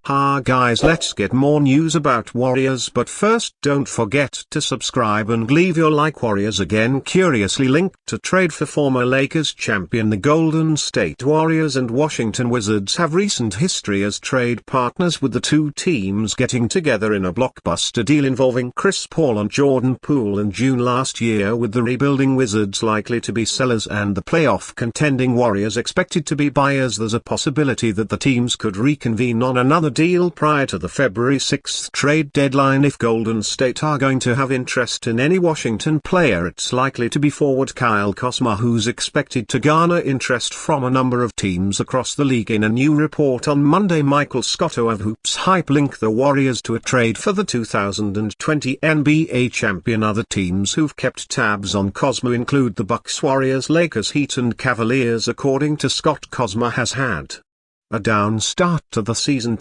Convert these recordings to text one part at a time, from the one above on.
Ha guys, let's get more news about Warriors, but first don't forget to subscribe and leave your like. Warriors again curiously linked to trade for former Lakers champion the Golden State Warriors and Washington Wizards have recent history as trade partners, with the two teams getting together in a blockbuster deal involving Chris Paul and Jordan Poole in June last year, with the rebuilding Wizards likely to be sellers and the playoff contending Warriors expected to be buyers. There's a possibility that the teams could reconvene on another deal prior to the February 6 trade deadline. If Golden State are going to have interest in any Washington player, it's likely to be forward Kyle Kuzma, who's expected to garner interest from a number of teams across the league. In a new report on Monday, Michael Scotto of Hoops Hype linked the Warriors to a trade for the 2020 NBA champion. Other teams who've kept tabs on Kuzma include the Bucks, Warriors, Lakers, Heat and Cavaliers. According to Scott, Kuzma has had a down start to the season.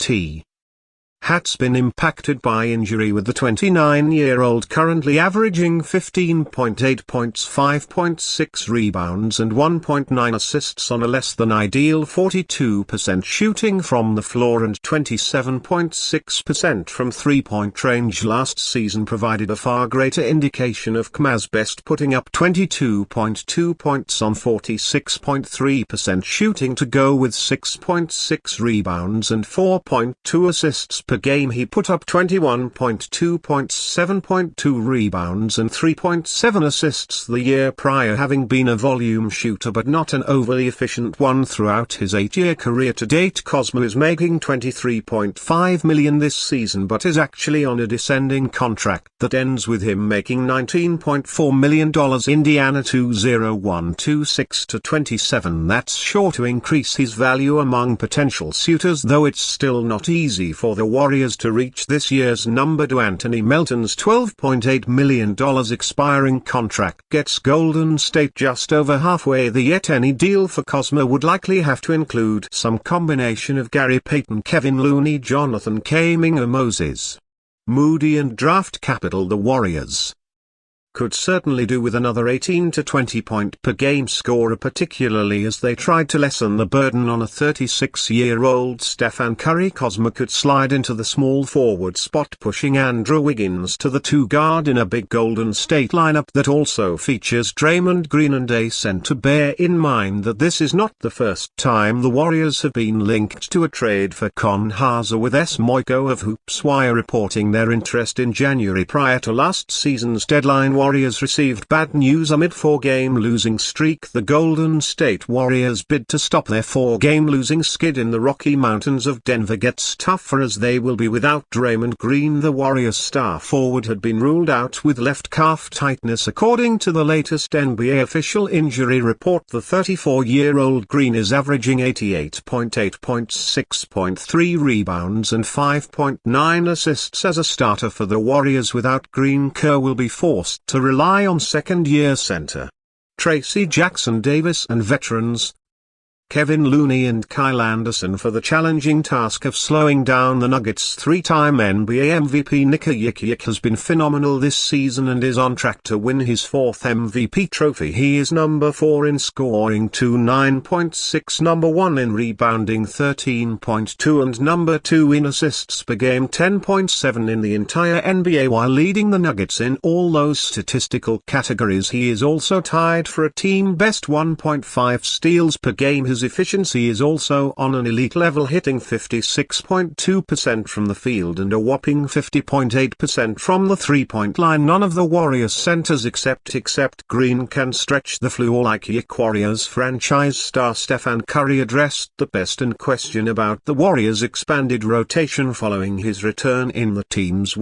Hat's been impacted by injury, with the 29-year-old currently averaging 15.8 points, 5.6 rebounds and 1.9 assists on a less than ideal 42% shooting from the floor and 27.6% from three-point range. Last season provided a far greater indication of Kuzma's best, putting up 22.2 points on 46.3% shooting to go with 6.6 rebounds and 4.2 assists per game. He put up 21.2 points, 7.2 rebounds and 3.7 assists the year prior, having been a volume shooter but not an overly efficient one throughout his 8-year career. To date, Kuzma is making $23.5 million this season, but is actually on a descending contract that ends with him making $19.4 million. Indiana 20126-27. That's sure to increase his value among potential suitors, though it's still not easy for the Warriors to reach this year's number. Anthony Melton's $12.8 million expiring contract gets Golden State just over halfway there, yet any deal for Kuzma would likely have to include some combination of Gary Payton, Kevin Looney, Jonathan Kuminga, Moses Moody and draft capital. The Warriors could certainly do with another 18 to 20 point per game scorer, particularly as they tried to lessen the burden on a 36-year-old Stephen Curry. Kuzma could slide into the small forward spot, pushing Andrew Wiggins to the two-guard in a big Golden State lineup that also features Draymond Green and a center. Bear in mind that this is not the first time the Warriors have been linked to a trade for Con Haza, with S. Moiko of Hoops Wire reporting their interest in January. Prior to last season's deadline, Warriors received bad news amid four-game losing streak. The Golden State Warriors bid to stop their four-game losing skid in the Rocky Mountains of Denver gets tougher, as they will be without Draymond Green. The Warriors star forward had been ruled out with left calf tightness. According to the latest NBA official injury report, the 34-year-old Green is averaging 88.8 points, 6.3 rebounds and 5.9 assists as a starter for the Warriors. Without Green, Kerr will be forced to rely on second-year center Tracy Jackson-Davis and veterans Kevin Looney and Kyle Anderson for the challenging task of slowing down the Nuggets. Three-time NBA MVP Nikola Jokic has been phenomenal this season and is on track to win his fourth MVP trophy. He is number 4 in scoring, 9.6, number 1 in rebounding, 13.2, and number 2 in assists per game, 10.7 in the entire NBA, while leading the Nuggets in all those statistical categories. He is also tied for a team best 1.5 steals per game. His efficiency is also on an elite level, hitting 56.2% from the field and a whopping 50.8% from the three-point line. None of the Warriors centers except Green can stretch the floor like Jokic. Warriors franchise star Stephen Curry addressed the best in question about the Warriors' expanded rotation following his return in the team's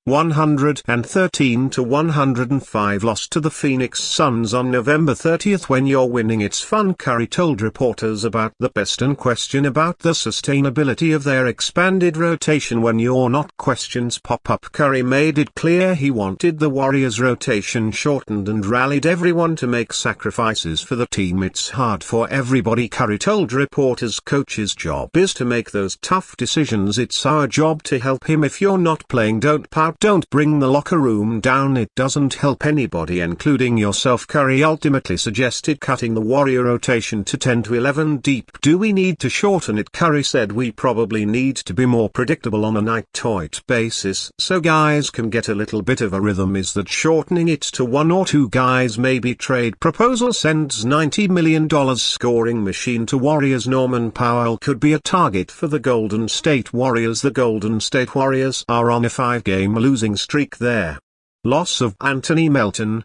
113-105 loss to the Phoenix Suns on November 30. "When you're winning, it's fun," Curry told reporters about the best and question about the sustainability of their expanded rotation. "When you're not, questions pop up." Curry made it clear he wanted the Warriors' rotation shortened and rallied everyone to make sacrifices for the team. "It's hard for everybody," Curry told reporters. "Coach's job is to make those tough decisions. It's our job to help him. If you're not playing, don't pout out don't bring the locker room down. It doesn't help anybody including yourself. Curry ultimately suggested cutting the Warrior rotation to 10 to 11 deep. Do we need to shorten it? Curry said we probably need to be more predictable on a night-to-night basis so guys can get a little bit of a rhythm. Is that shortening it to 1 or 2 guys maybe? Trade proposal sends $90 million scoring machine to Warriors. Norman Powell could be a target for the Golden State Warriors. The Golden State Warriors are on a 5-game losing streak. Their loss of Anthony Melton,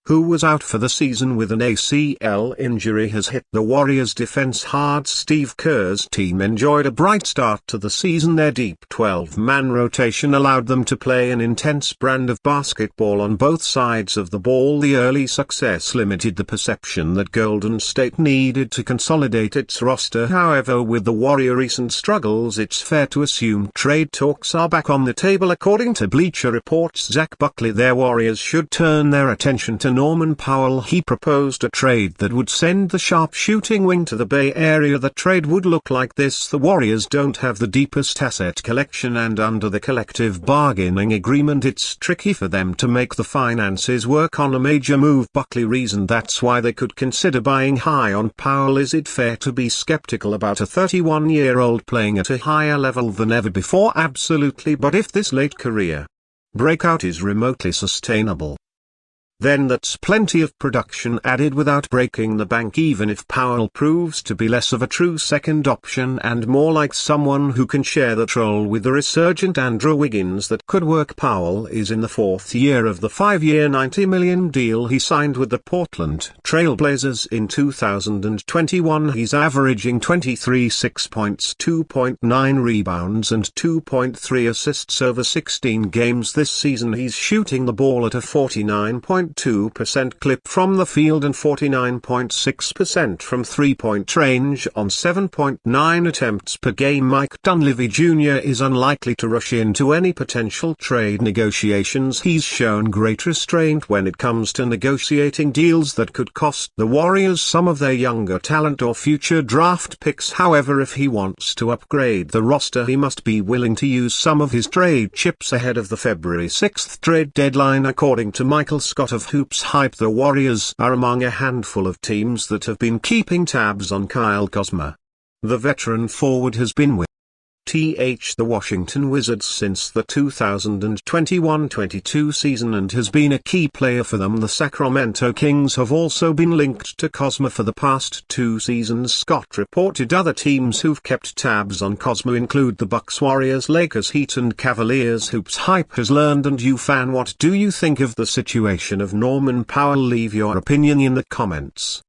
who was out for the season with an ACL injury, has hit the Warriors' defense hard. Steve Kerr's team enjoyed a bright start to the season. Their deep 12-man rotation allowed them to play an intense brand of basketball on both sides of the ball. The early success limited the perception that Golden State needed to consolidate its roster. However, with the Warrior recent struggles, it's fair to assume trade talks are back on the table. According to Bleacher Report's Zach Buckley, their Warriors should turn their attention to Norman Powell. He proposed a trade that would send the sharpshooting wing to the Bay Area. The trade would look like this: the Warriors don't have the deepest asset collection, and under the collective bargaining agreement it's tricky for them to make the finances work on a major move. Buckley reasoned that's why they could consider buying high on Powell. Is it fair to be skeptical about a 31-year-old playing at a higher level than ever before? Absolutely, but if this late career breakout is remotely sustainable, then that's plenty of production added without breaking the bank. Even if Powell proves to be less of a true second option and more like someone who can share that role with the resurgent Andrew Wiggins, that could work. Powell is in the 4th year of the 5-year $90 million deal he signed with the Portland Trail Blazers in 2021. He's averaging 23.6 points, 2.9 rebounds and 2.3 assists over 16 games this season. He's shooting the ball at a 49.2% clip from the field and 49.6% from three-point range on 7.9 attempts per game. Mike Dunleavy Jr. is unlikely to rush into any potential trade negotiations. He's shown great restraint when it comes to negotiating deals that could cost the Warriors some of their younger talent or future draft picks. However, if he wants to upgrade the roster, he must be willing to use some of his trade chips ahead of the February 6th trade deadline. According to Michael Scott of Hoops Hype, the Warriors are among a handful of teams that have been keeping tabs on Kyle Kuzma. The veteran forward has been with the Washington Wizards since the 2021-22 season and has been a key player for them. The Sacramento Kings have also been linked to Kuzma for the past 2 seasons. Scott reported other teams who've kept tabs on Kuzma include the Bucks, Warriors, Lakers, Heat and Cavaliers. Hoops Hype has learned. And you fan, what do you think of the situation of Norman Powell? Leave your opinion in the comments.